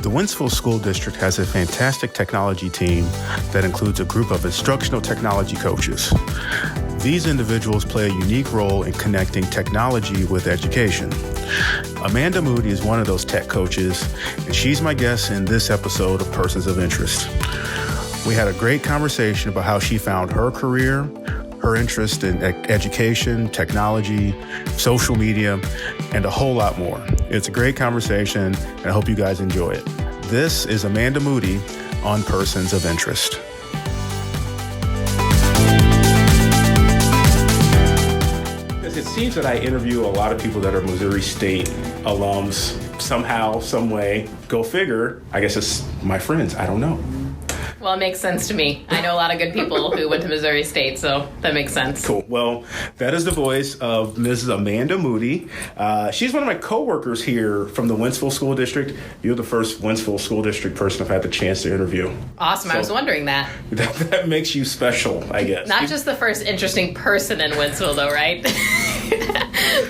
The Wentzville School District has a fantastic technology team that includes a group of instructional technology coaches. These individuals play a unique role in connecting technology with education. Amanda Moody is one of those tech coaches, and she's my guest in this episode of Persons of Interest. We had a great conversation about how she found her career, her interest in education, technology, social media, and a whole lot more. It's a great conversation, and I hope you guys enjoy it. This is Amanda Moody on Persons of Interest. It seems that I interview a lot of people that are Missouri State alums somehow, some way. Go figure. I guess it's my friends. I don't know. Well, it makes sense to me. I know a lot of good people who went to Missouri State, so that makes sense. Cool. Well, that is the voice of Mrs. Amanda Moody. She's one of my coworkers here from the Wentzville School District. You're the first Wentzville School District person I've had the chance to interview. Awesome. So I was wondering that. That makes you special, I guess. Not just the first interesting person in Wentzville, though, right?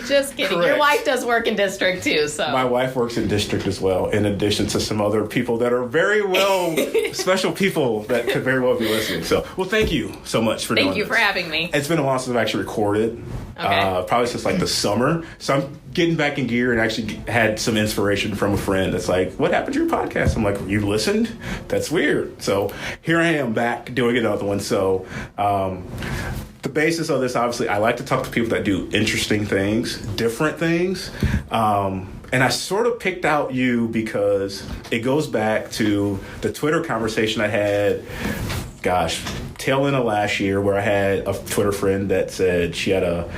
Just kidding. Correct. Your wife does work in district, too, so. My wife works in district as well, in addition to some other people that are very well, special people that could very well be listening. So, well, thank you so much for doing this. Thank you for having me. It's been a while since I've actually recorded, probably since like the summer. So I'm getting back in gear and actually had some inspiration from a friend that's like, what happened to your podcast? I'm like, you listened? That's weird. So here I am back doing another one. So the basis of this, obviously, I like to talk to people that do interesting things, different things. And I sort of picked out you because it goes back to the Twitter conversation I had, tail end of last year, where I had a Twitter friend that said she had a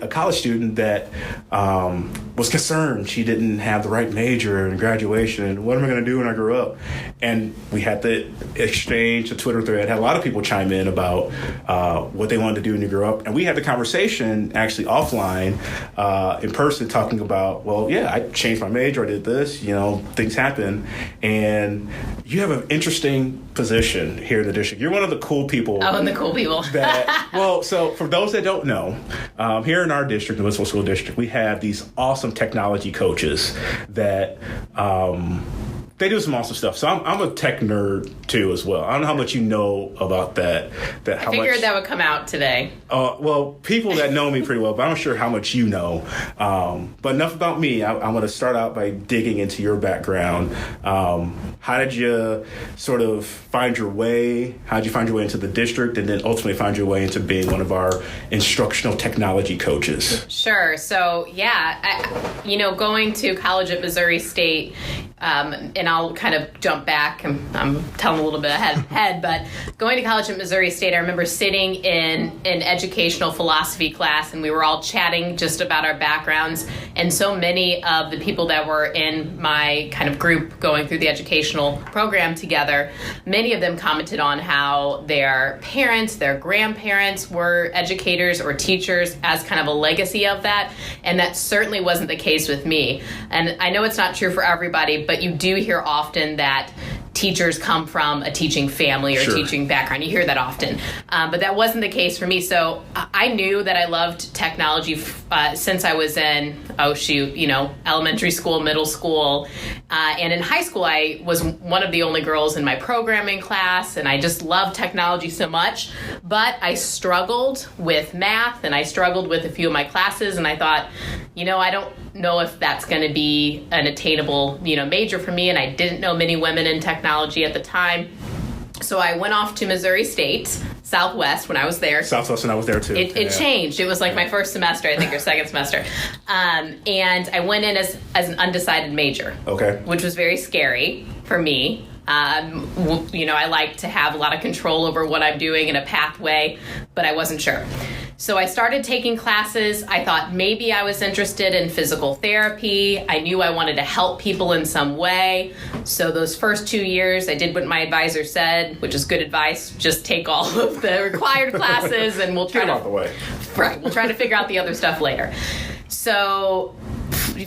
college student that was concerned she didn't have the right major in graduation. And what am I going to do when I grow up? And we had the exchange, the Twitter thread, had a lot of people chime in about what they wanted to do when you grow up. And we had the conversation actually offline, in person, talking about, well, yeah, I changed my major, I did this, things happen. And you have an interesting position here in the district. You're one of the cool people. Oh, and the cool people. So for those that don't know, here in our district, the Wentzville School District, we have these awesome technology coaches that they do some awesome stuff. So I'm a tech nerd too as well. I don't know how much you know about that. I figured that would come out today. Well, people that know me pretty well, but I'm not sure how much you know. But enough about me. I'm going to start out by digging into your background. How did you sort of find your way? How did you find your way into the district, and then ultimately find your way into being one of our instructional technology coaches? Sure. So, going to college at Missouri State, and I'll kind of jump back. I'm telling a little bit ahead, but going to college at Missouri State, I remember sitting in an educational philosophy class, and we were all chatting just about our backgrounds. And so many of the people that were in my kind of group going through the educational program together, many of them commented on how their parents, their grandparents were educators or teachers as kind of a legacy of that. And that certainly wasn't the case with me. And I know it's not true for everybody, but you do hear often that teachers come from a teaching family or Sure. teaching background. You hear that often. But that wasn't the case for me. So I knew that I loved technology since I was in, elementary school, middle school. And in high school, I was one of the only girls in my programming class, and I just loved technology so much. But I struggled with math, and I struggled with a few of my classes, and I thought, I don't know if that's going to be an attainable, major for me, and I didn't know many women in technology at the time. So I went off to Missouri State, Southwest, when I was there. Southwest, and I was there too. It changed. It was like my first semester, I think, or second semester. And I went in as an undecided major. Okay. Which was very scary for me. I like to have a lot of control over what I'm doing in a pathway, but I wasn't sure. So I started taking classes. I thought maybe I was interested in physical therapy. I knew I wanted to help people in some way. So those first 2 years, I did what my advisor said, which is good advice. Just take all of the required classes, and we'll try Get them out the way. Right. We'll try to figure out the other stuff later. So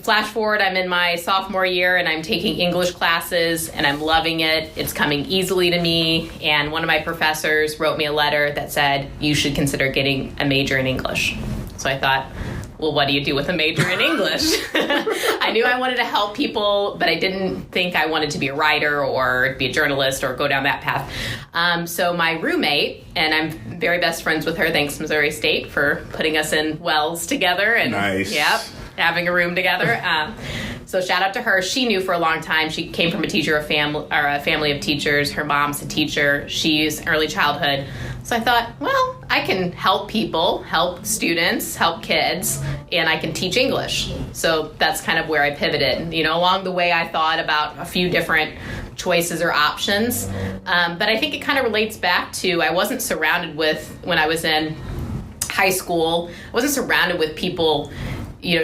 flash forward, I'm in my sophomore year, and I'm taking English classes, and I'm loving it. It's coming easily to me. And one of my professors wrote me a letter that said, you should consider getting a major in English. So I thought, well, what do you do with a major in English? I knew I wanted to help people, but I didn't think I wanted to be a writer or be a journalist or go down that path. So my roommate, and I'm very best friends with her, thanks Missouri State for putting us in Wells together. And nice. Yep, having a room together. So shout out to her. She knew for a long time. She came from a family of teachers. Her mom's a teacher. She's early childhood. So I thought, well, I can help people, help students, help kids, and I can teach English. So that's kind of where I pivoted. Along the way, I thought about a few different choices or options. But I think it kind of relates back to I wasn't surrounded with, when I was in high school, I wasn't surrounded with people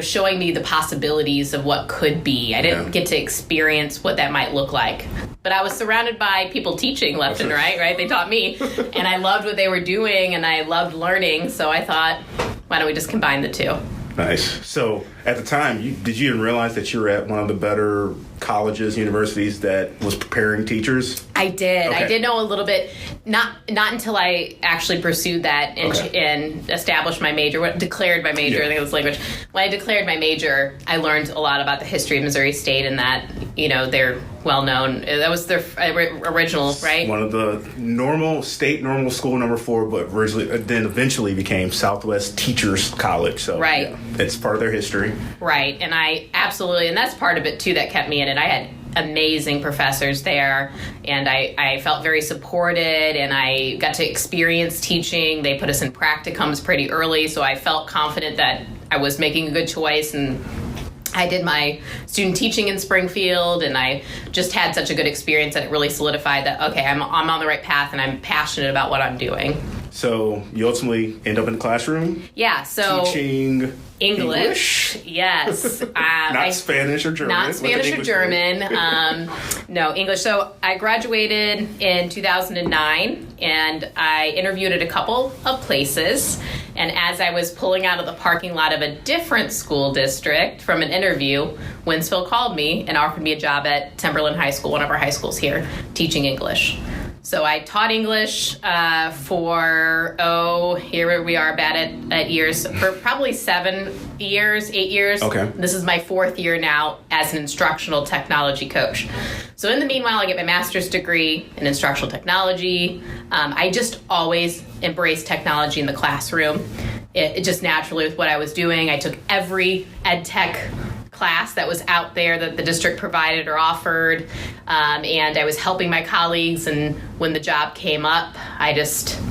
showing me the possibilities of what could be. I didn't get to experience what that might look like. But I was surrounded by people teaching left and right? They taught me. And I loved what they were doing, and I loved learning. So I thought, why don't we just combine the two? Nice. So at the time, did you even realize that you were at one of the better colleges, universities that was preparing teachers? I did. Okay. I did know a little bit. Not until I actually pursued that and established my major, declared my major. I think it was language. When I declared my major, I learned a lot about the history of Missouri State and that, they're well known. That was their original, right? One of the state normal school number 4, but then eventually became Southwest Teachers College. So right. It's part of their history. Right. And I absolutely, and that's part of it too that kept me in it. I had amazing professors there, and I felt very supported, and I got to experience teaching. They put us in practicums pretty early, so I felt confident that I was making a good choice. And I did my student teaching in Springfield, and I just had such a good experience that it really solidified that, okay, I'm on the right path, and I'm passionate about what I'm doing. So you ultimately end up in the classroom? Yeah, so teaching English? Yes. Not Spanish or German? Not Spanish or German. No, English. So I graduated in 2009, and I interviewed at a couple of places. And as I was pulling out of the parking lot of a different school district from an interview, Winsville called me and offered me a job at Timberland High School, one of our high schools here, teaching English. So I taught English for, here we are bad at years, for probably 8 years. Okay. This is my 4th year now as an instructional technology coach. So in the meanwhile, I get my master's degree in instructional technology. I just always embraced technology in the classroom. It just naturally with what I was doing. I took every ed tech class that was out there that the district provided or offered, and I was helping my colleagues, and when the job came up, I just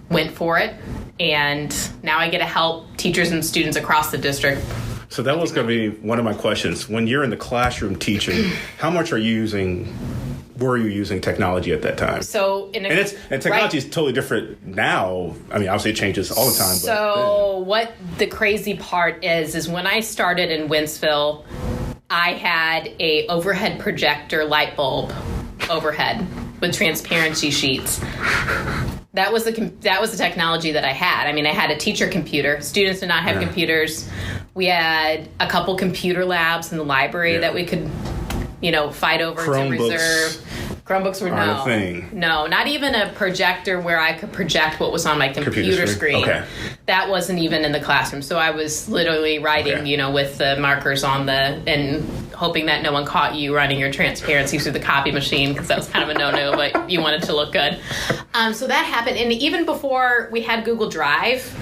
went for it, and now I get to help teachers and students across the district. So that was going to be one of my questions. When you're in the classroom teaching, how much were you using technology at that time? So technology is totally different now. I mean, obviously it changes all the time. So what the crazy part is when I started in Winsville, I had a overhead projector light bulb overhead with transparency sheets. That was the technology that I had. I mean, I had a teacher computer. Students did not have computers. We had a couple computer labs in the library that we could, fight over to reserve. Chromebooks were a thing. No, not even a projector where I could project what was on my computer screen. Okay. That wasn't even in the classroom. So I was literally writing, with the markers and hoping that no one caught you running your transparency through the copy machine, because that was kind of a no-no, but you wanted to look good. So that happened. And even before we had Google Drive,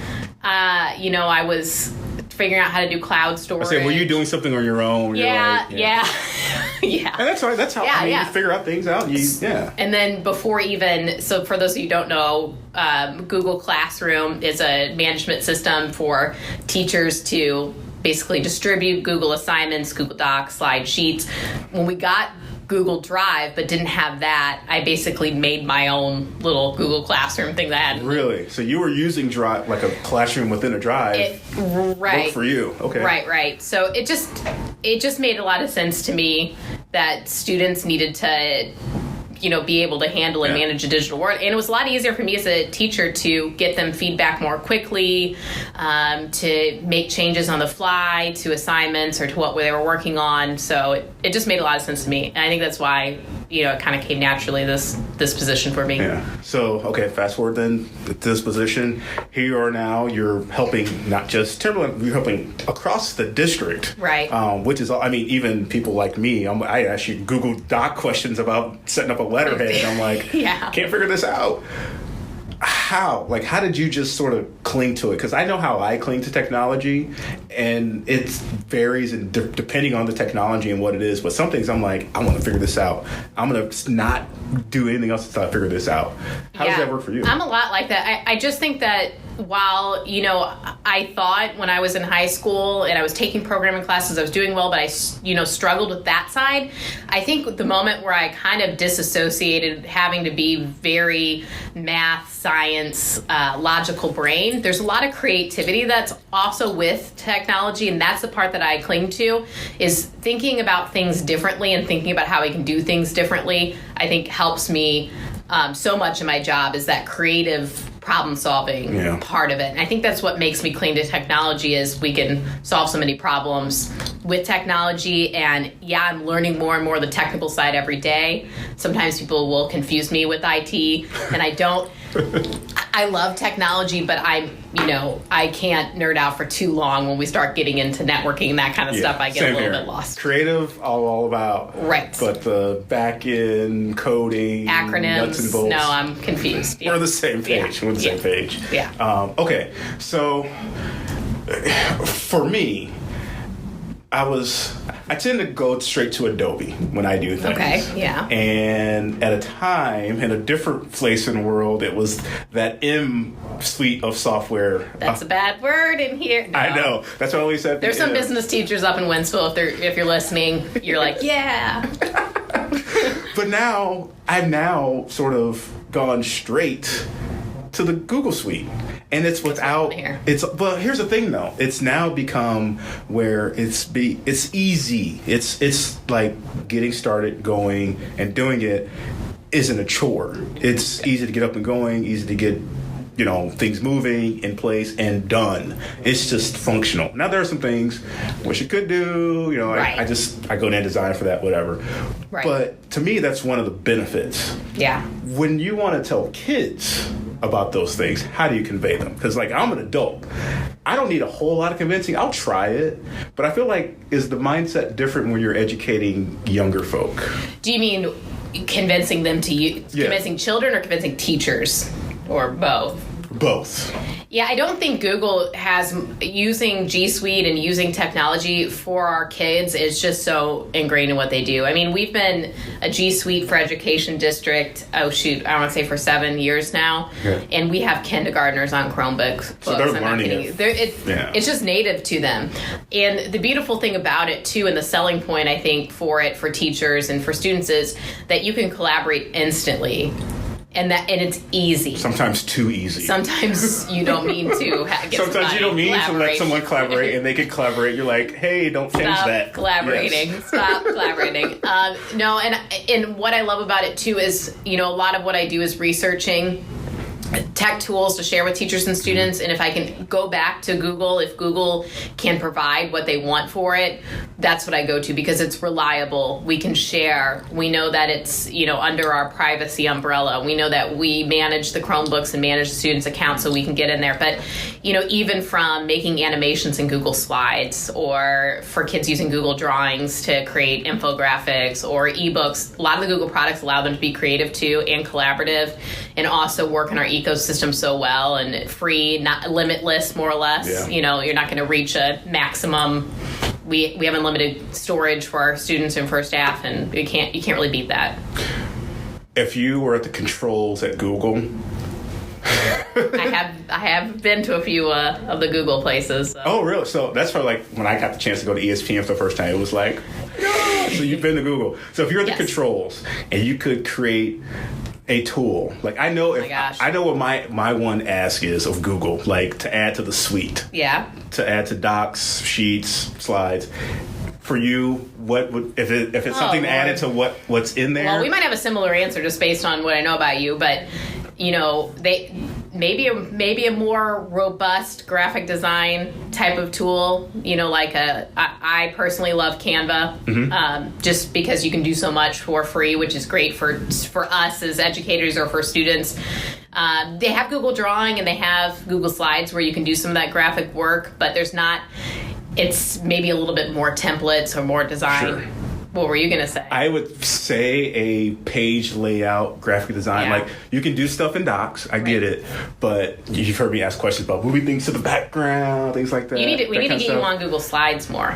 I was figuring out how to do cloud storage. I said, were you doing something on your own? Yeah. And that's right. That's how you figure out things out. And then so for those of you who don't know, Google Classroom is a management system for teachers to basically distribute Google assignments, Google Docs, slide sheets. When we got Google Drive but didn't have that, I basically made my own little Google Classroom thing that I had. Really? So you were using Drive, like a classroom within a Drive. Right. Worked for you. Okay. Right. So it just made a lot of sense to me that students needed to be able to handle and manage a digital world. And it was a lot easier for me as a teacher to get them feedback more quickly, to make changes on the fly to assignments or to what they were working on. So it just made a lot of sense to me. And I think that's why, it kind of came naturally, this position for me. Yeah. So, okay, fast forward then to this position. Here you are now. You're helping not just Timberland, you're helping across the district. Right. Which is, I mean, even people like me, I actually Google Doc questions about setting up a letterhead. And I'm like, yeah. Can't figure this out. How did you just sort of cling to it? Because I know how I cling to technology, and it varies depending on the technology and what it is. But some things I'm like, I want to figure this out. I'm going to not do anything else until I figure this out. How does that work for you? I'm a lot like that. I just think that while, I thought when I was in high school and I was taking programming classes, I was doing well, but I, struggled with that side. I think the moment where I kind of disassociated having to be very math, science, logical brain, there's a lot of creativity that's also with technology, and that's the part that I cling to, is thinking about things differently and thinking about how I can do things differently. I think helps me so much in my job, is that creative problem solving part of it. And I think that's what makes me cling to technology, is we can solve so many problems with technology. And I'm learning more and more the technical side every day. Sometimes people will confuse me with IT, and I don't. I love technology, but I can't nerd out for too long. When we start getting into networking and that kind of stuff, I get a little bit lost. Creative, all about. Right. But the back end coding, acronyms, nuts and bolts. No, I'm confused. We're on the same page. We're on the same page. Yeah. Okay, so for me, I tend to go straight to Adobe when I do things. Okay, yeah. And at a time, in a different place in the world, it was that M suite of software. That's a bad word in here. No. I know. That's what I always said. There's some business teachers up in Wentzville. If you're listening, you're like, yeah. But now, I've sort of gone straight to the Google suite. And it's without, but here's the thing though, it's now become where it's easy. It's like getting started, going and doing it isn't a chore. It's easy to get up and going, easy to get, things moving in place and done. It's just functional. Now there are some things I wish it could do, I go in design for that, whatever. Right. But to me, that's one of the benefits. Yeah. When you want to tell kids about those things, how do you convey them? Because I'm an adult. I don't need a whole lot of convincing. I'll try it. But I feel like, is the mindset different when you're educating younger folk? Do you mean convincing them to you, convincing children or convincing teachers? Or both? Both. Yeah, I don't think Google has, using G Suite and using technology for our kids is just so ingrained in what they do. I mean, we've been a G Suite for Education district, I want to say for 7 years now. Yeah. And we have kindergartners on Chromebooks. So they're learning it. It's just native to them. And the beautiful thing about it, too, and the selling point, I think, for teachers and for students is that you can collaborate instantly. And it's easy. Sometimes too easy. Sometimes you don't mean to get Sometimes you don't mean to let someone collaborate, and they can collaborate. You're like, hey, don't change that. Collaborating. Yes. Stop collaborating. No, and what I love about it, too, is, a lot of what I do is researching tech tools to share with teachers and students. And if I can go back to Google, if Google can provide what they want for it, that's what I go to, because it's reliable. We can share. We know that it's, under our privacy umbrella. We know that we manage the Chromebooks and manage the students' accounts so we can get in there. But, even from making animations in Google Slides, or for kids using Google Drawings to create infographics or ebooks, a lot of the Google products allow them to be creative too and collaborative, and also work in our ecosystem so well, and free, not limitless, more or less. Yeah. You're not going to reach a maximum. We have unlimited storage for our students and for our staff, and you can't really beat that. If you were at the controls at Google, I have been to a few of the Google places. So. Oh, really? So that's probably like when I got the chance to go to ESPN for the first time. It was like, so you've been to Google. So if you're at the controls and you could create a tool, like I know what my one ask is of Google, like to add to the suite. Yeah. To add to docs, sheets, slides. For you, what would if it's something added to what's in there? Well, we might have a similar answer just based on what I know about you, but maybe a more robust graphic design type of tool. Like I personally love Canva, just because you can do so much for free, which is great for us as educators or for students. They have Google Drawing and they have Google Slides where you can do some of that graphic work, but it's maybe a little bit more templates or more design. Sure. What were you going to say? I would say a page layout, graphic design. Yeah. Like, you can do stuff in docs. I get it. But you've heard me ask questions about moving things to the background, things like that. We need to get you on Google Slides more.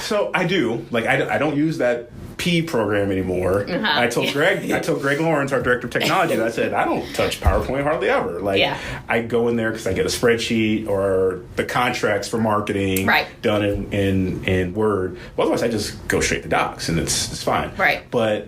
So I do. Like, I don't use that P program anymore. I told Greg Lawrence, our director of technology, that I said, I don't touch PowerPoint hardly ever. Like, I go in there because I get a spreadsheet or the contracts for marketing done in Word. Well, otherwise, I just go straight to docs, and it's fine. Right. But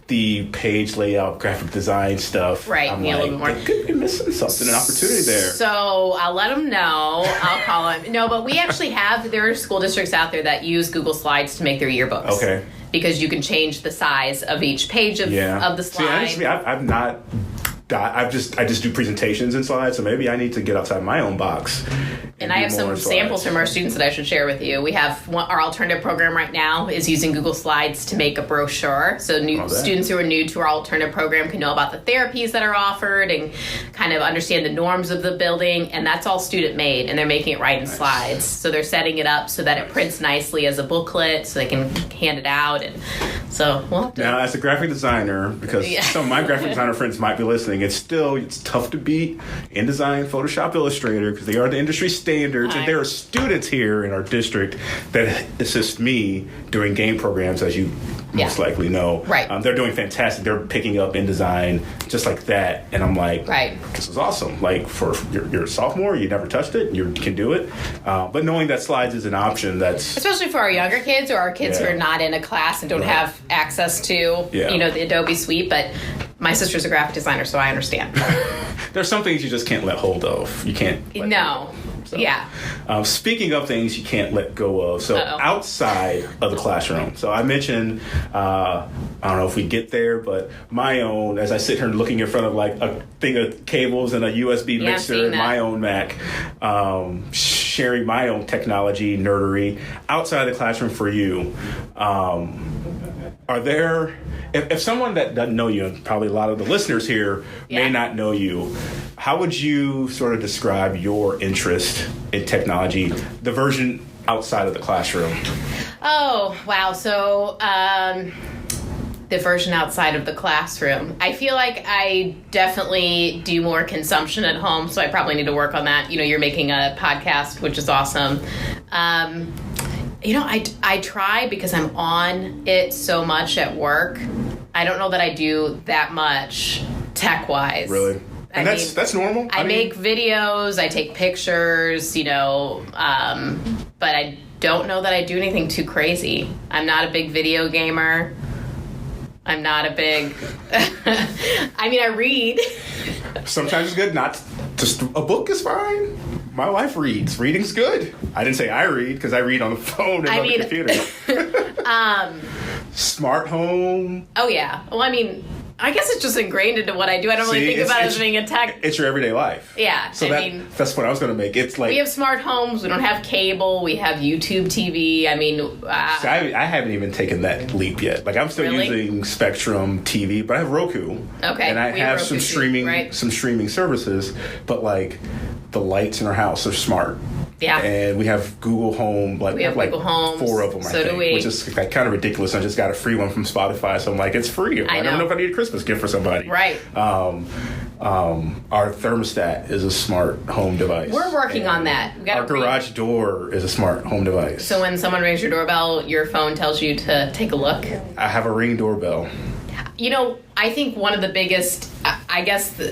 the page layout, graphic design stuff, I'm a little bit more. they could be missing something, an opportunity there. So I'll let them know. I'll call them. No, but we actually there are school districts out there that use Google Slides to make their yearbooks. Okay. Because you can change the size of each page of the slide. See, I'm not. I just do presentations and slides, so maybe I need to get outside my own box. And I have some samples from our students that I should share with you. We have our alternative program right now is using Google Slides to make a brochure. So students who are new to our alternative program can know about the therapies that are offered and kind of understand the norms of the building. And that's all student made, and they're making it right in slides. So they're setting it up so that it prints nicely as a booklet, so they can hand it out. And so now, as a graphic designer, because some of my graphic designer friends might be listening, it's tough to beat InDesign, Photoshop, Illustrator, because they are the industry standards, and there are students here in our district that assist me doing game programs, as you most likely know. Right. They're doing fantastic. They're picking up InDesign just like that, and I'm like, this is awesome. Like, for you're a sophomore, you never touched it, you can do it. But knowing that slides is an option, that's especially for our younger kids or our kids who are not in a class and don't have access to the Adobe suite. But my sister's a graphic designer, so I understand. There's some things you just can't let hold of. You can't. So, speaking of things you can't let go of, so outside of the classroom. So I mentioned, I don't know if we get there, but my own, as I sit here looking in front of like a thing of cables and a USB mixer and my own Mac, sharing my own technology nerdery outside the classroom for you. Are there, if someone that doesn't know you, and probably a lot of the listeners here may not know you, how would you sort of describe your interest in technology, the version outside of the classroom? Oh, wow. So, the version outside of the classroom. I feel like I definitely do more consumption at home, so I probably need to work on that. You're making a podcast, which is awesome. I try because I'm on it so much at work. I don't know that I do that much tech-wise. Really? And that's normal? I make videos, I take pictures, but I don't know that I do anything too crazy. I'm not a big video gamer. I'm not a big... I read. Sometimes it's good. Not just a book is fine. My wife reads. Reading's good. I didn't say I read because I read on the phone and on the computer. Smart home. Oh, yeah. Well, I guess it's just ingrained into what I do. I don't really think about it as being a tech. It's your everyday life. Yeah. So that's what I was going to make. It's like... We have smart homes. We don't have cable. We have YouTube TV. I haven't even taken that leap yet. Like, I'm still using Spectrum TV, but I have Roku. Okay. And I have some streaming services, but like the lights in our house are smart. Yeah. And we have Google Home. Like, we have Google Homes. 4 of them, I think. Which is like kind of ridiculous. I just got a free one from Spotify, so I'm like, it's free. I don't know if I need a Christmas gift for somebody. Right. Our thermostat is a smart home device. We're working on that. Our garage door is a smart home device. So when someone rings your doorbell, your phone tells you to take a look? I have a Ring doorbell. I think one of the biggest,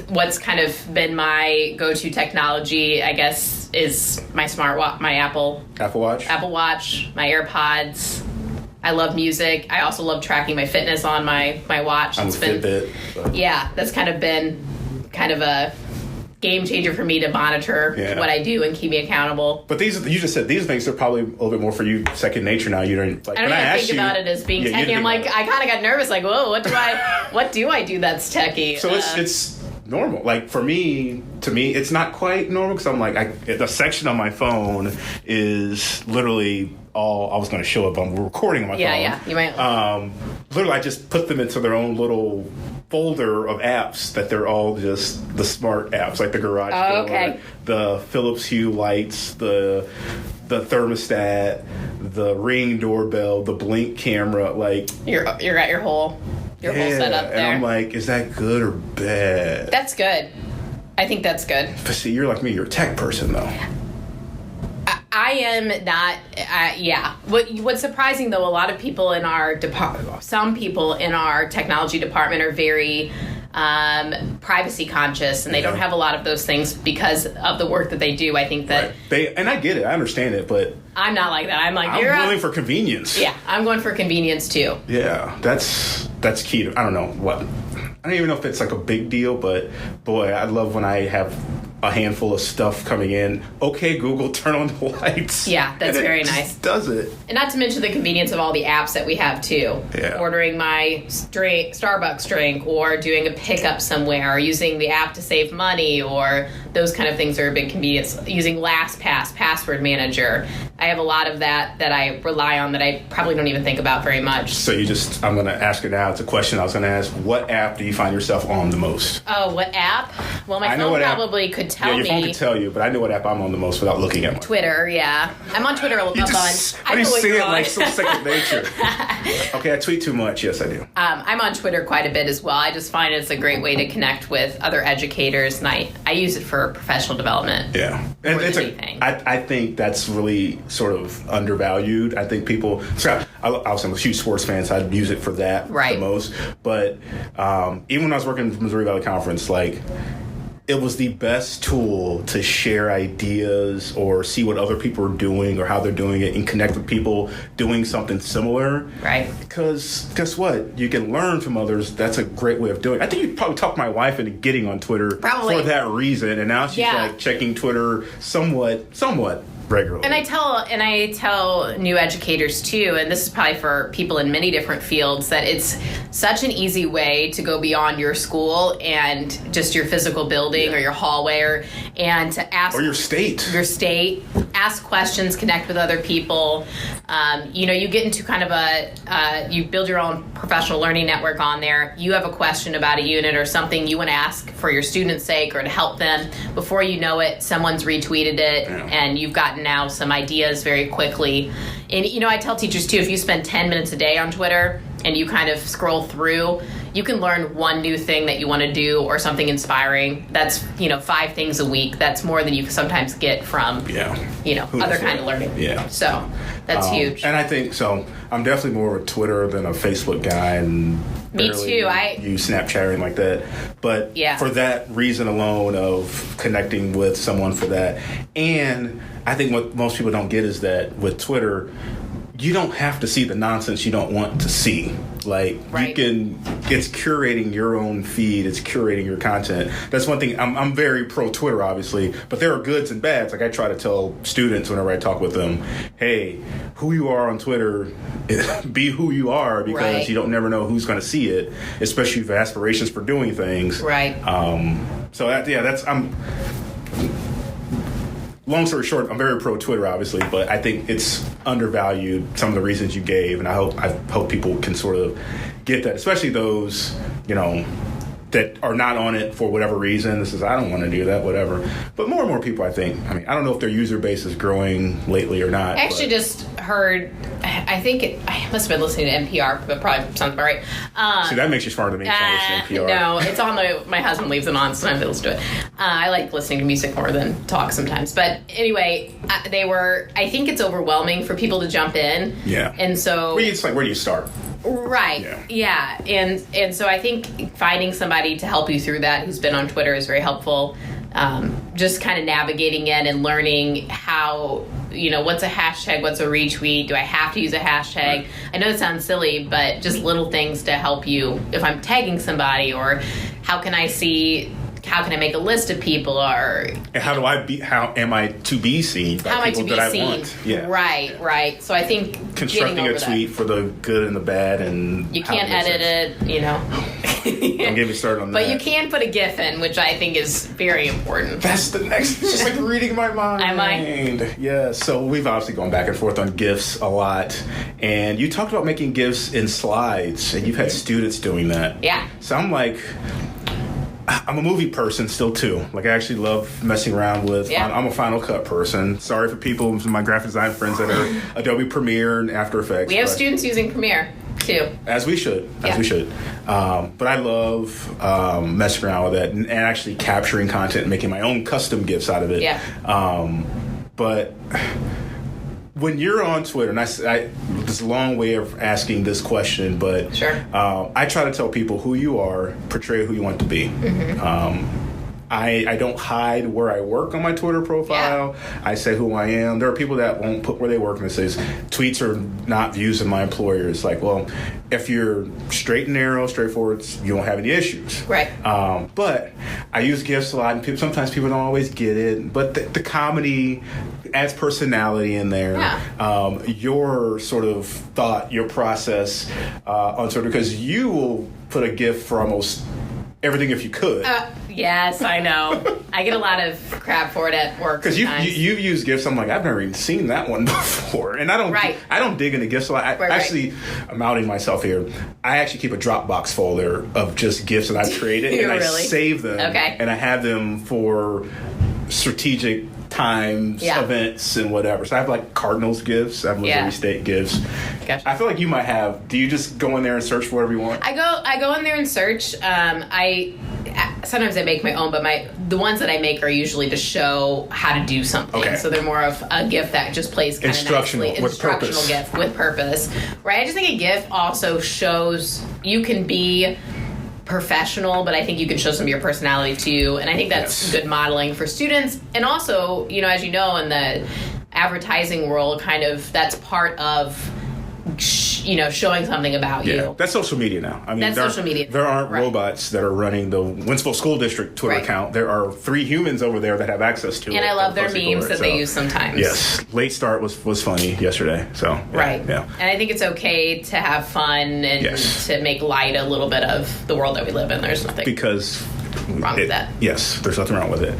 what's kind of been my go-to technology, is my smartwatch, my Apple Watch, my AirPods. I love music. I also love tracking my fitness on my watch. I'm a Fitbit. But. Yeah, that's kind of been kind of a game changer for me to monitor what I do and keep me accountable. But you just said these things are probably a little bit more for you, second nature now. You don't like. I don't even think about it as being techie. I'm like, I kind of got nervous. Like, whoa, what do I do that's techie? So it's normal. Like to me, it's not quite normal because I'm like, the section on my phone is literally all I was going to show up. I'm recording on my phone. Yeah, you might. Literally, I just put them into their own little folder of apps that they're all just the smart apps, like the garage door, okay. the Philips Hue lights, the thermostat, the Ring doorbell, the Blink camera. Like you're at your whole setup there. And I'm like, is that good or bad? That's good. I think that's good. But see, you're like me. You're a tech person, though. I am not. Yeah. What's surprising though, a lot of people in our some people in our technology department are very privacy conscious, and they don't have a lot of those things because of the work that they do. I think that and I get it. I understand it, but I'm not like that. I'm like, I'm willing for convenience. Yeah, I'm going for convenience too. Yeah, that's key. I don't know what. I don't even know if it's like a big deal, but boy, I love when I have a handful of stuff coming in. Okay, Google, turn on the lights. Yeah, that's very nice. Does it? And not to mention the convenience of all the apps that we have too. Yeah. Ordering my Starbucks drink, or doing a pickup somewhere, or using the app to save money, or those kind of things are a big convenience. Using LastPass, password manager. I have a lot of that I rely on that I probably don't even think about very much. So I'm going to ask it now. It's a question I was going to ask. What app do you find yourself on the most? Oh, what app? Well, my phone probably could tell me. Yeah, your phone could tell you, but I know what app I'm on the most without looking at mine. Twitter, yeah. I'm on Twitter a bunch. Why do you say it like so second nature? Okay, I tweet too much. Yes, I do. I'm on Twitter quite a bit as well. I just find it's a great way to connect with other educators, and I use it for professional development. Yeah. And I think that's really sort of undervalued. I think people, obviously I'm a huge sports fan, so I'd use it for that the most. But even when I was working at the Missouri Valley Conference, like, it was the best tool to share ideas or see what other people are doing or how they're doing it and connect with people doing something similar. Right. Because guess what? You can learn from others. That's a great way of doing it. I think you probably talked my wife into getting on Twitter for that reason. And now she's like checking Twitter somewhat regularly. And I tell new educators too, and this is probably for people in many different fields, that it's such an easy way to go beyond your school and just your physical building or your hallway, and to ask, or your state, ask questions, connect with other people. You get into kind of you build your own professional learning network on there. You have a question about a unit or something you want to ask for your students' sake or to help them. Before you know it, someone's retweeted it, and you've gotten now some ideas very quickly. And I tell teachers too, if you spend 10 minutes a day on Twitter and you kind of scroll through, you can learn one new thing that you want to do or something inspiring. That's 5 things a week. That's more than you sometimes get from other kind of learning. Yeah. So that's huge. And I think so. I'm definitely more a Twitter than a Facebook guy, and me too. I use Snapchat or anything like that. But for that reason alone of connecting with someone for that, and I think what most people don't get is that with Twitter, you don't have to see the nonsense you don't want to see. Like, you can, it's curating your own feed, it's curating your content. That's one thing. I'm very pro Twitter, obviously, but there are goods and bads. Like, I try to tell students whenever I talk with them, hey, who you are on Twitter, be who you are, because you don't never know who's going to see it, especially if you have aspirations for doing things. Right. Long story short, I'm very pro Twitter, obviously, but I think it's undervalued, some of the reasons you gave, and I hope people can sort of get that, especially those, that are not on it for whatever reason. This is, I don't want to do that, whatever. But more and more people, I think, I don't know if their user base is growing lately or not. I actually just heard, I must have been listening to NPR, but probably sounds about right. See, that makes you smarter than me. NPR. No, it's on my husband leaves it on, sometimes I listen to it. I like listening to music more than talk sometimes. But anyway, I think it's overwhelming for people to jump in. Yeah. And so... It's like, where do you start? Right. Yeah. And so I think finding somebody to help you through that who's been on Twitter is very helpful. Just kind of navigating in and learning how, what's a hashtag, what's a retweet, do I have to use a hashtag? Right. I know it sounds silly, but just little things to help you if I'm tagging somebody, or how can I see how can I make a list of people, or and how am I to be seen by how am I people to be that seen? I want? Yeah. Right. So I think Constructing a tweet for the good and the bad, and you can't edit it, you know. Don't get me started on that. But you can put a GIF in, which I think is very important. That's the next. It's just like reading my mind. Am I? Yeah. So we've obviously gone back and forth on GIFs a lot, and you talked about making GIFs in slides, and you've had students doing that. Yeah. So I'm like, I'm a movie person still too. Like I actually love messing around with. Yeah. I'm a Final Cut person. Sorry for people, my graphic design friends that are Adobe Premiere and After Effects. We have students using Premiere too. As we should. But I love messing around with it and actually capturing content and making my own custom GIFs out of it. Yeah. But when you're on Twitter, and this a long way of asking this question, but sure. I try to tell people who you are, portray who you want to be. Mm-hmm. I don't hide where I work on my Twitter profile. Yeah. I say who I am. There are people that won't put where they work, and it says tweets are not views of my employer. It's like, well, if you're straight and narrow, straightforward, you don't have any issues. Right. But I use GIFs a lot, and sometimes people don't always get it. But the comedy adds personality in there. Yeah. Your sort of thought, your process on Twitter, because you will put a GIF for almost everything if you could. Yes, I know. I get a lot of crap for it at work. Because you've used GIFs. I'm like, I've never even seen that one before, and I don't dig into GIFs a lot. I'm outing myself here. I actually keep a Dropbox folder of just GIFs that I've created, and I save them. Okay. And I have them for strategic times, events, and whatever. So I have like Cardinals GIFs. I have Missouri State GIFs. Gotcha. I feel like you might have. Do you just go in there and search for whatever you want? I go in there and search. Sometimes I make my own, but the ones that I make are usually to show how to do something. Okay. So they're more of a GIF that just plays kind of nicely. Instructional GIF with purpose. Right? I just think a GIF also shows you can be professional, but I think you can show some of your personality too, and I think that's good modeling for students. And also, as you know, in the advertising world, kind of that's part of showing something about you. That's social media now. I mean, social media. There aren't robots that are running the Winsville School District Twitter account. There are 3 humans over there that have access to it. And I love their memes that they use sometimes. Yes. Late start was funny yesterday. So right. Yeah. And I think it's okay to have fun and to make light a little bit of the world that we live in. There's nothing wrong with that. Yes, there's nothing wrong with it.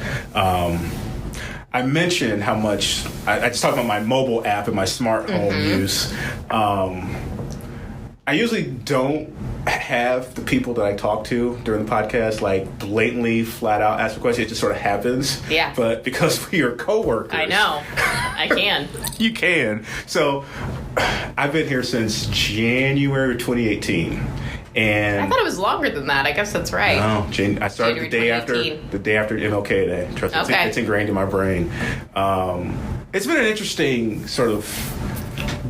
I mentioned how much I just talked about my mobile app and my smart home use. I usually don't have the people that I talk to during the podcast like blatantly, flat out ask a question. It just sort of happens. Yeah. But because we are coworkers, I know I can. You can. So I've been here since January 2018. And I thought it was longer than that. I guess that's right. No, I started the day after MLK Day. Trust me, it's ingrained in my brain. It's been an interesting sort of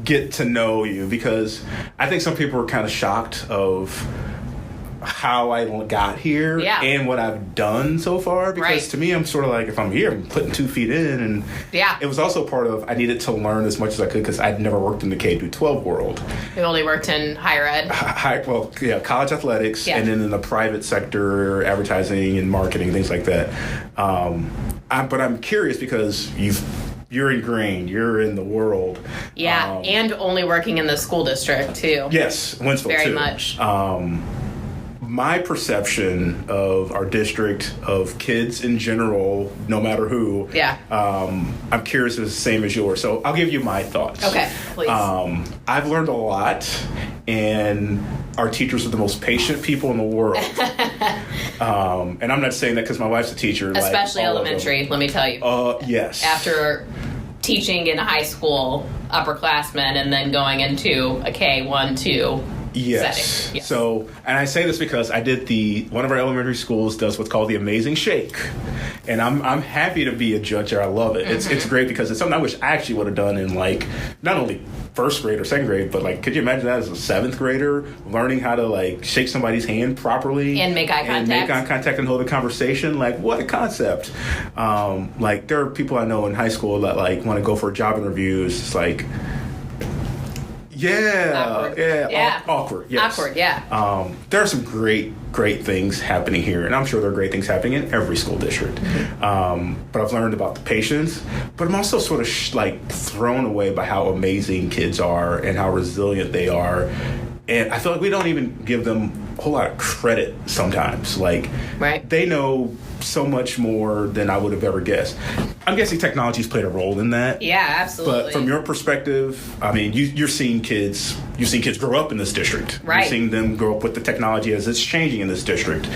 get to know you, because I think some people are kind of shocked of how I got here and what I've done so far, because to me, I'm sort of like, if I'm here, I'm putting 2 feet in, and it was also part of, I needed to learn as much as I could, because I'd never worked in the K-12 world. You only worked in higher ed? College athletics, and then in the private sector, advertising and marketing, things like that. But I'm curious because you're ingrained, you're in the world. Yeah, and only working in the school district, too. Yes, Winsville, very too. much. My perception of our district, of kids in general, no matter who, I'm curious if it's the same as yours. So I'll give you my thoughts. Okay, please. I've learned a lot, and our teachers are the most patient people in the world. And I'm not saying that because my wife's a teacher. Especially elementary, let me tell you. Yes. After teaching in high school, upperclassmen, and then going into a K-1, 2 setting. Yes. So, and I say this because I did one of our elementary schools does what's called the Amazing Shake, and I'm happy to be a judge there. I love it. It's great because it's something I wish I actually would have done in not only first grade or second grade, but could you imagine that as a 7th grader learning how to shake somebody's hand properly and make eye contact and hold a conversation? What a concept! There are people I know in high school that want to go for a job interview. It's just Awkward. Yes. Awkward. Yeah. There are some great things happening here, and I'm sure there are great things happening in every school district. But I've learned about the patience, but I'm also sort of thrown away by how amazing kids are and how resilient they are. And I feel like we don't even give them a whole lot of credit sometimes. Like, right. They know so much more than I would have ever guessed. I'm guessing technology's played a role in that. Yeah, absolutely. But from your perspective, I mean, you've seen kids grow up in this district. Right. You've seen them grow up with the technology as it's changing in this district.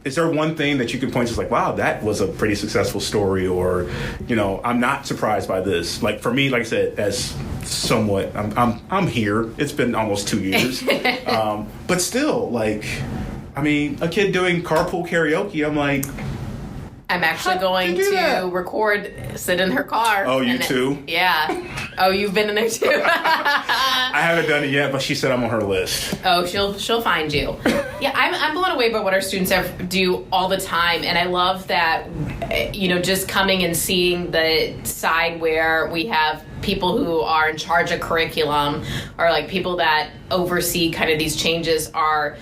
Is there one thing that you can point to, like, wow, that was a pretty successful story, or, I'm not surprised by this? Like, for me, like I said, as somewhat, I'm here. It's been almost 2 years, but still, like, I mean, a kid doing carpool karaoke, I'm like, I'm actually going to record, sit in her car. Oh, you too? Yeah. Oh, you've been in there too? I haven't done it yet, but she said I'm on her list. Oh, she'll find you. Yeah, I'm blown away by what our students do all the time, and I love that, just coming and seeing the side where we have people who are in charge of curriculum, or like people that oversee kind of these changes, are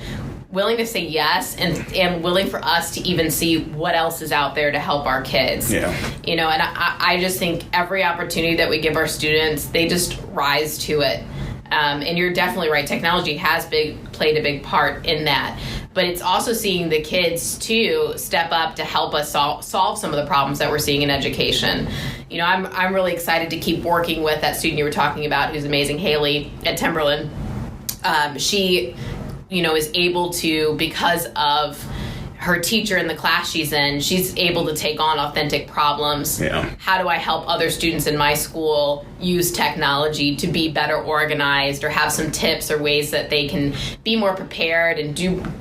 willing to say yes and willing for us to even see what else is out there to help our kids. Yeah. And I just think every opportunity that we give our students, they just rise to it. And you're definitely right. Technology has played a big part in that. But it's also seeing the kids, too, step up to help us solve some of the problems that we're seeing in education. I'm really excited to keep working with that student you were talking about, who's amazing, Haley at Timberland. She is able to, because of her teacher in the class she's in, she's able to take on authentic problems. Yeah. How do I help other students in my school use technology to be better organized, or have some tips or ways that they can be more prepared and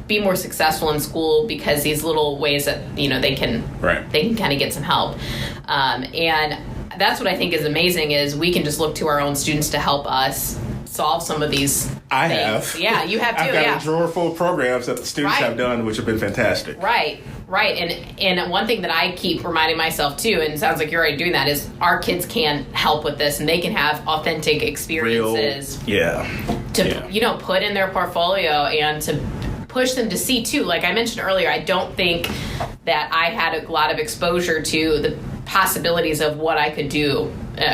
be more successful in school, because these little ways that, they can kind of get some help. And that's what I think is amazing, is we can just look to our own students to help us solve some of these things. Have. Yeah, you have too. I've got a drawer full of programs that the students have done, which have been fantastic. Right. And one thing that I keep reminding myself too, and it sounds like you're already doing that, is our kids can help with this, and they can have authentic experiences. To put in their portfolio and to push them to see too. Like I mentioned earlier, I don't think that I had a lot of exposure to the possibilities of what I could do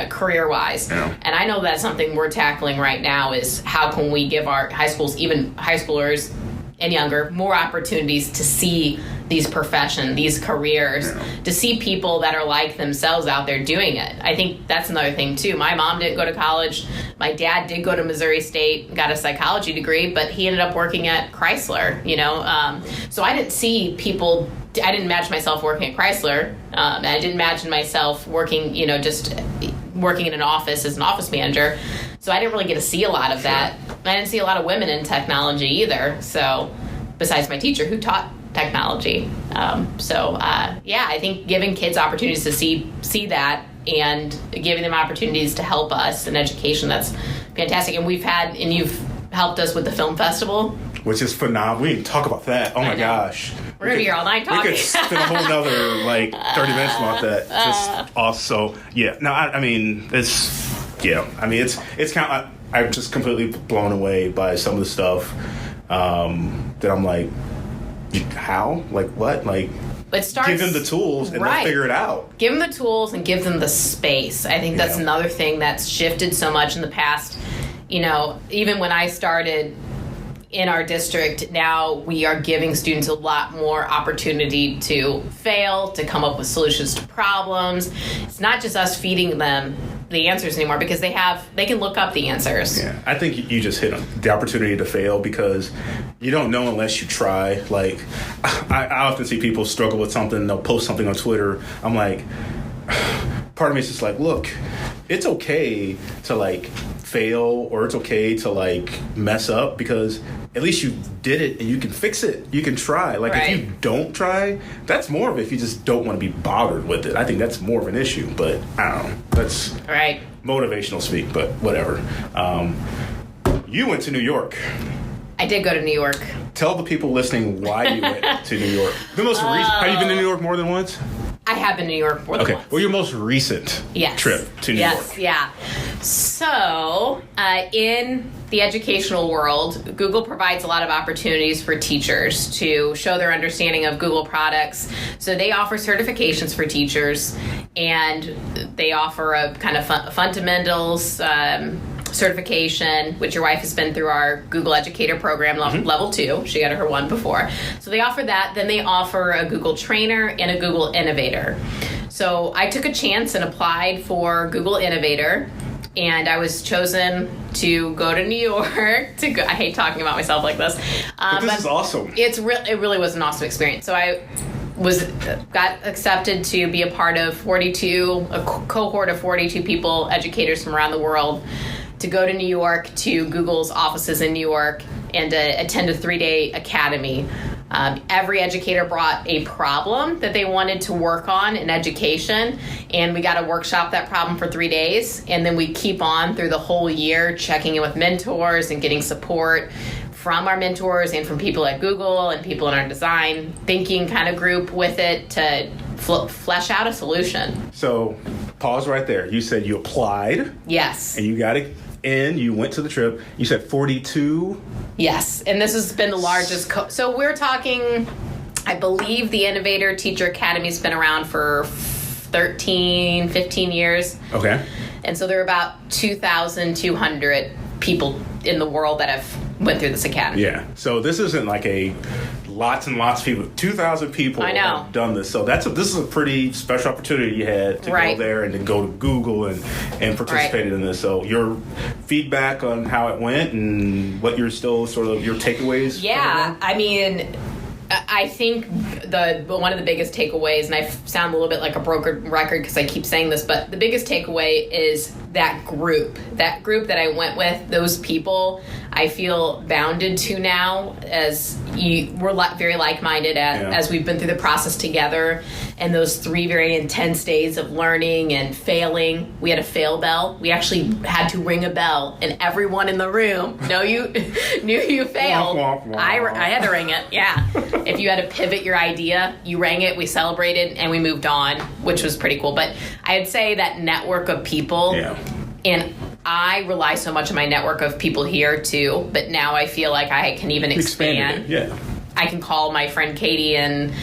career-wise. Yeah. And I know that's something we're tackling right now, is how can we give our high schools, even high schoolers and younger, more opportunities to see these professions, these careers, to see people that are like themselves out there doing it. I think that's another thing too. My mom didn't go to college. My dad did go to Missouri State, got a psychology degree, but he ended up working at Chrysler, So I didn't see people, I didn't imagine myself working at Chrysler. And I didn't imagine myself working, just working in an office as an office manager. So I didn't really get to see a lot of that. I didn't see a lot of women in technology either. So besides my teacher who taught technology. I think giving kids opportunities to see that, and giving them opportunities to help us in education, that's fantastic. And you've helped us with the film festival, which is phenomenal. We didn't talk about that. Oh my gosh. We're going to be here all night talking. We could spend a whole nother 30 minutes about that. Just also, yeah. No, I mean, it's kind of, I'm just completely blown away by some of the stuff that I'm like, how? Like, what? Like, give them the tools and they'll figure it out. Give them the tools and give them the space. I think that's another thing that's shifted so much in the past. Even when I started in our district, now we are giving students a lot more opportunity to fail, to come up with solutions to problems. It's not just us feeding them the answers anymore, because they can look up the answers. Yeah, I think you just hit on the opportunity to fail, because you don't know unless you try. Like, I often see people struggle with something, they'll post something on Twitter. I'm like, part of me is just like, look, it's okay to fail, or it's okay to mess up, because at least you did it and you can fix it. You can try. If you don't try, that's more of it. If you just don't want to be bothered with it, I think that's more of an issue. But I don't know. That's motivational speak, but whatever. You went to New York. I did go to New York. Tell the people listening why you went to New York. The most recent. Have you been to New York more than once? I have been to New York more than Okay. once. Well, your most recent trip to New York. Yes, yeah. So, in the educational world, Google provides a lot of opportunities for teachers to show their understanding of Google products. So they offer certifications for teachers, and they offer a kind of fundamentals certification, which your wife has been through our Google Educator program, level 2. She got her 1 before. So they offer that. Then they offer a Google Trainer and a Google Innovator. So I took a chance and applied for Google Innovator, and I was chosen to go to New York to go. I hate talking about myself like this. But this is awesome. It really was an awesome experience. So I got accepted to be a part of a cohort of 42 people, educators from around the world, to go to New York to Google's offices in New York and attend a 3-day academy. Every educator brought a problem that they wanted to work on in education, and we got to workshop that problem for 3 days, and then we keep on through the whole year checking in with mentors and getting support from our mentors and from people at Google and people in our design thinking kind of group with it to flesh out a solution. So, pause right there. You said you applied. Yes. And you got it in. You went to the trip. You said 42. Yes. And this has been the largest. So we're talking, I believe the Innovator Teacher Academy's been around for 13, 15 years. Okay. And so there are about 2,200 people in the world that have went through this academy. Yeah. So this isn't like lots and lots of people. 2,000 people have done this. So this is a pretty special opportunity you had to go there and to go to Google and participated in this. So your feedback on how it went and what you're still sort of your takeaways? Yeah. I mean, I think one of the biggest takeaways, and I sound a little bit like a broken record because I keep saying this, but the biggest takeaway is that group that I went with, those people I feel bounded to now, as we're very like-minded as we've been through the process together, and those 3 very intense days of learning and failing. We had a fail bell. We actually had to ring a bell, and everyone in the room knew you failed. Womp, womp, womp. I had to ring it, yeah. If you had to pivot your idea, you rang it, we celebrated, and we moved on, which was pretty cool. But I'd say that network of people, and I rely so much on my network of people here too, but now I feel like I can even expand. Yeah. I can call my friend Katie in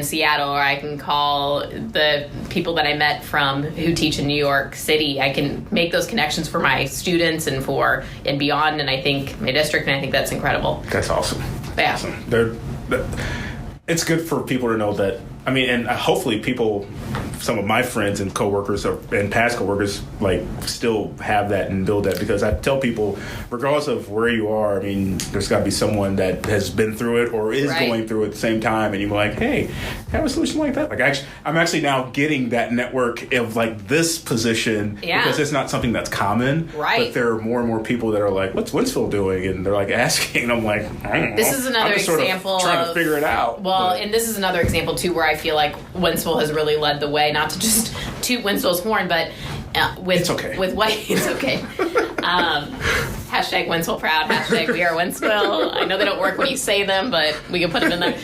Seattle, or I can call the people that I met who teach in New York City. I can make those connections for my students and beyond, and I think my district, and I think that's incredible. That's awesome. Yeah. Awesome. It's good for people to know that. I mean, and hopefully people, some of my friends and coworkers and past coworkers, like, still have that and build that, because I tell people, regardless of where you are, I mean, there's got to be someone that has been through it or is going through it at the same time, and you're like, hey, have a solution like that. Like, I'm actually now getting that network of like this position because it's not something that's common. Right. But there are more and more people that are like, what's Wentzville doing? And they're like asking, and I'm like, I don't know. This is another example sort of trying to figure it out. Well, and this is another example too where I feel like Wentzville has really led the way, not to just toot Wentzville's horn, but it's okay. With what it's okay. Hashtag Wentzville proud. Hashtag we are Wentzville. I know they don't work when you say them, but we can put them in there.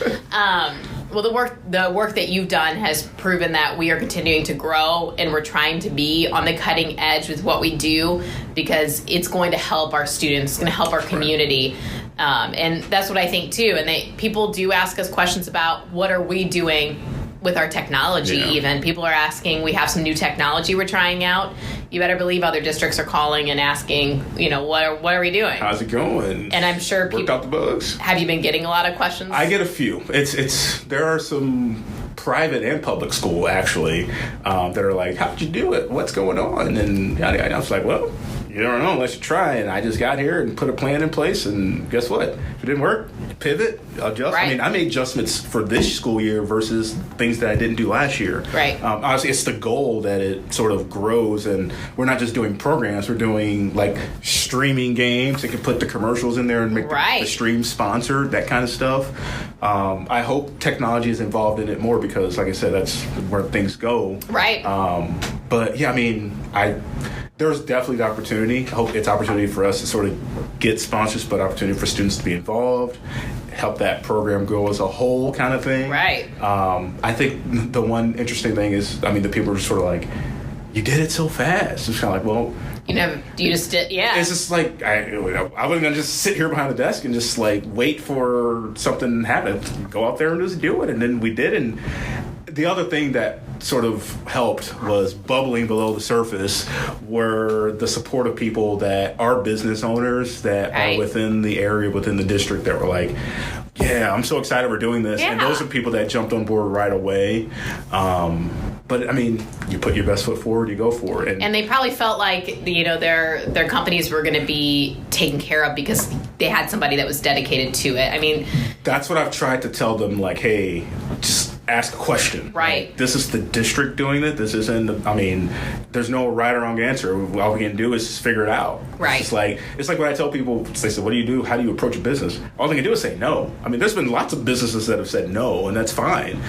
Well, the work that you've done has proven that we are continuing to grow, and we're trying to be on the cutting edge with what we do, because it's going to help our students, it's going to help our community. And that's what I think too. And people do ask us questions about what are we doing with our technology. Even people are asking, we have some new technology we're trying out. You better believe other districts are calling and asking, what are we doing? How's it going? And I'm sure people worked out the bugs. Have you been getting a lot of questions? I get a few. There are some private and public school actually that are like, how'd you do it? What's going on? And I was like, well, you don't know unless you try. And I just got here and put a plan in place, and guess what? If it didn't work, pivot, adjust. Right. I mean, I made adjustments for this school year versus things that I didn't do last year. Right. Obviously, it's the goal that it sort of grows, and we're not just doing programs. We're doing like streaming games. It can put the commercials in there and make the stream sponsored, that kind of stuff. I hope technology is involved in it more, because, like I said, that's where things go. Right. But yeah, I mean, there's definitely the opportunity. I hope it's opportunity for us to sort of get sponsors, but opportunity for students to be involved, help that program grow as a whole kind of thing. Right. I think the one interesting thing is, I mean, the people are just sort of like, you did it so fast. It's kind of like, well, you just did, yeah. It's just like, I wasn't going to just sit here behind the desk and just like wait for something to happen. Go out there and just do it. And then we did. And the other thing that sort of helped was bubbling below the surface were the support of people that are business owners that are within the area, within the district, that were like, yeah, I'm so excited we're doing this. Yeah. And those are people that jumped on board right away. But I mean, you put your best foot forward, you go for it. And they probably felt like, their companies were going to be taken care of because they had somebody that was dedicated to it. I mean, that's what I've tried to tell them, like, hey, just ask a question. Right. Like, this is the district doing it. This isn't, there's no right or wrong answer. All we can do is just figure it out. Right. It's like when I tell people, they say, what do you do? How do you approach a business? All they can do is say no. I mean, there's been lots of businesses that have said no, and that's fine.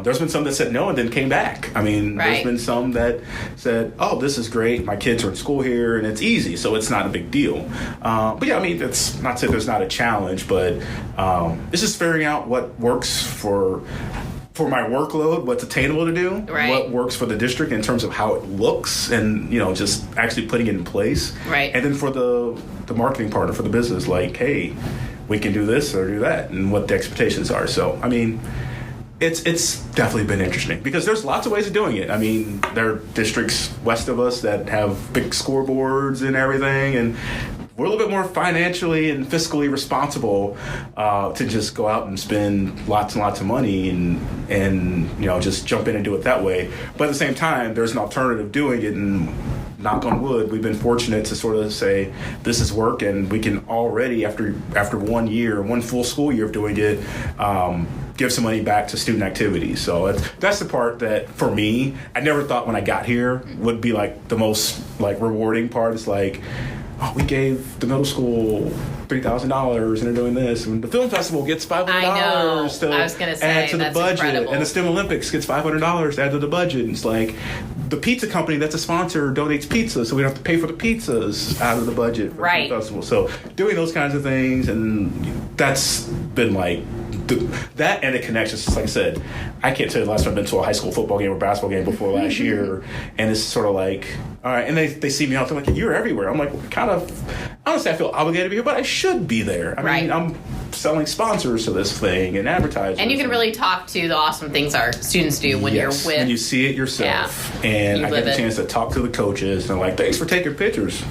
There's been some that said no and then came back. I mean, there's been some that said, oh, this is great. My kids are in school here, and it's easy, so it's not a big deal. But yeah, I mean, it's not to say there's not a challenge, but it's just figuring out what works for my workload, what's attainable to do, what works for the district in terms of how it looks, and just actually putting it in place. Right. And then for the marketing partner, for the business, like, hey, we can do this or do that, and what the expectations are. So, I mean, it's definitely been interesting because there's lots of ways of doing it. I mean, there are districts west of us that have big scoreboards and everything, and we're a little bit more financially and fiscally responsible to just go out and spend lots and lots of money and just jump in and do it that way. But at the same time, there's an alternative doing it, and knock on wood, we've been fortunate to sort of say this is work, and we can already after 1 year, one full school year of doing it, give some money back to student activities. So that's the part that for me, I never thought when I got here would be like the most like rewarding part. It's like, oh, we gave the middle school $3,000 and they're doing this. And the film festival gets $500 to add to the budget. Incredible. And the STEM Olympics gets $500 to add to the budget. And it's like the pizza company that's a sponsor donates pizza, so we don't have to pay for the pizzas out of the budget for the film festival. So doing those kinds of things, and that's been like that and the connections. Like I said, I can't tell you the last time I've been to a high school football game or basketball game before last year, and it's sort of like, all right, and they see me out, they're like, you're everywhere. I'm like, kind of, honestly, I feel obligated to be here, but I should be there. I mean, I'm selling sponsors to this thing and advertising. And you can really talk to the awesome things our students do when you're with. When you see it yourself. Yeah. And I get the chance to talk to the coaches, and they're like, thanks for taking pictures.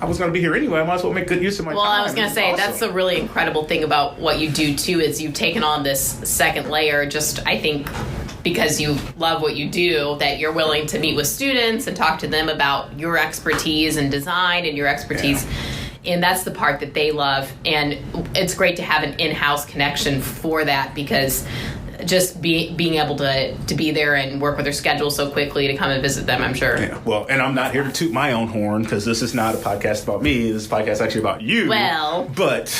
I was going to be here anyway. I might as well make good use of my time. Well, I was going to say, that's the really incredible thing about what you do, too, is you've taken on this second layer, just, I think, because you love what you do, that you're willing to meet with students and talk to them about your expertise in design and your expertise. Yeah. And that's the part that they love. And it's great to have an in-house connection for that, because just being able to be there and work with their schedule so quickly to come and visit them, I'm sure. Yeah, well, and I'm not here to toot my own horn, because this is not a podcast about me. This podcast is actually about you. Well. But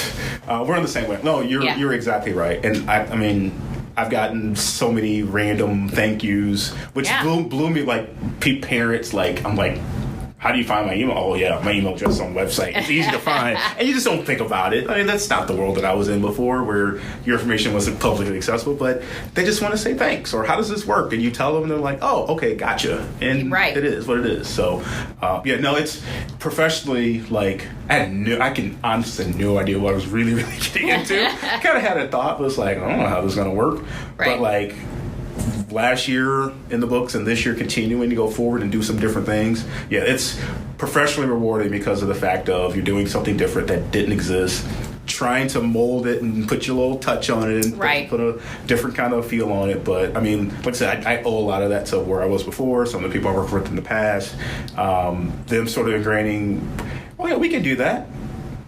we're on the same way. No, you're exactly right. And I mean, I've gotten so many random thank yous, which blew me, like, parents, like, I'm like, how do you find my email? Oh, yeah, my email address is on the website. It's easy to find. And you just don't think about it. I mean, that's not the world that I was in before, where your information wasn't publicly accessible. But they just want to say thanks, or how does this work? And you tell them, and they're like, oh, okay, gotcha. And it is what it is. So, it's professionally, like, I honestly had no idea what I was really, really getting into. I kind of had a thought, but it's like, I don't know how this is going to work. Right. But, like, last year in the books and this year continuing to go forward and do some different things. Yeah, it's professionally rewarding because of the fact of you're doing something different that didn't exist, trying to mold it and put your little touch on it and put a different kind of feel on it. But I mean, like I said, I owe a lot of that to where I was before, some of the people I worked with in the past, them sort of ingraining, oh yeah, we can do that.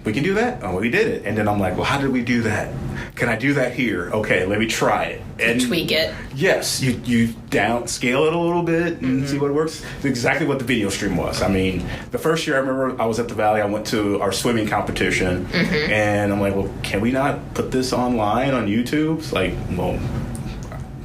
We can do that? Oh, we did it. And then I'm like, well, how did we do that? Can I do that here? Okay, let me try it. And tweak it. Yes, you downscale it a little bit and see what works. It's exactly what the video stream was. I mean, the first year I remember I was at the Valley, I went to our swimming competition, and I'm like, well, can we not put this online on YouTube? It's like, well,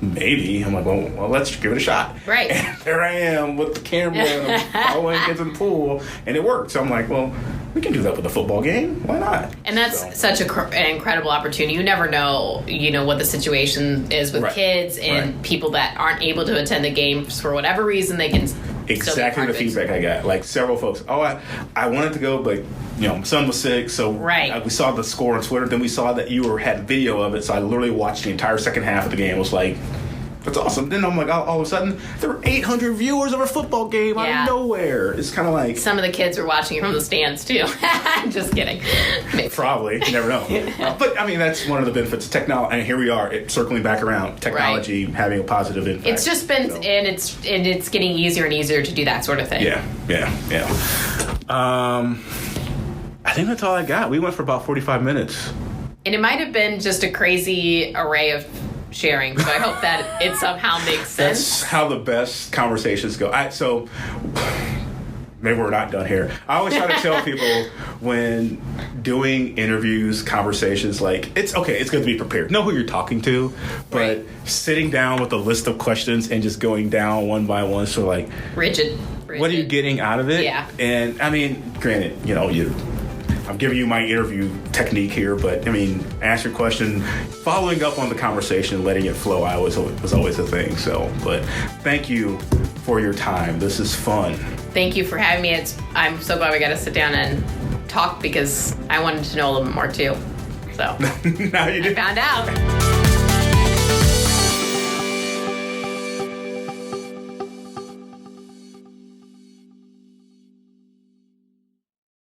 maybe. I'm like, well, let's give it a shot. Right. And there I am with the camera and I'm following kids in the pool, and it worked. So I'm like, well, we can do that with a football game. Why not? And that's such an incredible opportunity. You never know, what the situation is with kids and people that aren't able to attend the games for whatever reason. They can exactly the feedback I got. Like several folks, I wanted to go, but my son was sick, so we saw the score on Twitter. Then we saw that you had video of it, so I literally watched the entire second half of the game. It was like, that's awesome. Then I'm like, all of a sudden, there were 800 viewers of a football game out of nowhere. It's kind of like... Some of the kids were watching it from the stands, too. Just kidding. Maybe. Probably. You never know. But, I mean, that's one of the benefits of technology. And here we are, circling back around. Technology having a positive impact. It's just been... So. And it's getting easier and easier to do that sort of thing. Yeah. I think that's all I got. We went for about 45 minutes. And it might have been just a crazy array of sharing, so I hope that it somehow makes sense. That's how the best conversations go. So maybe we're not done here. I always try to tell people when doing interviews, conversations, like, it's okay, it's good to be prepared. Know who you're talking to, but sitting down with a list of questions and just going down one by one, so like... Rigid. What are you getting out of it? Yeah. And, I mean, granted, I'm giving you my interview technique here, but I mean, ask your question, following up on the conversation, letting it flow. Was always a thing. So, but thank you for your time. This is fun. Thank you for having me. I'm so glad we got to sit down and talk because I wanted to know a little bit more too. So now you do. I found out.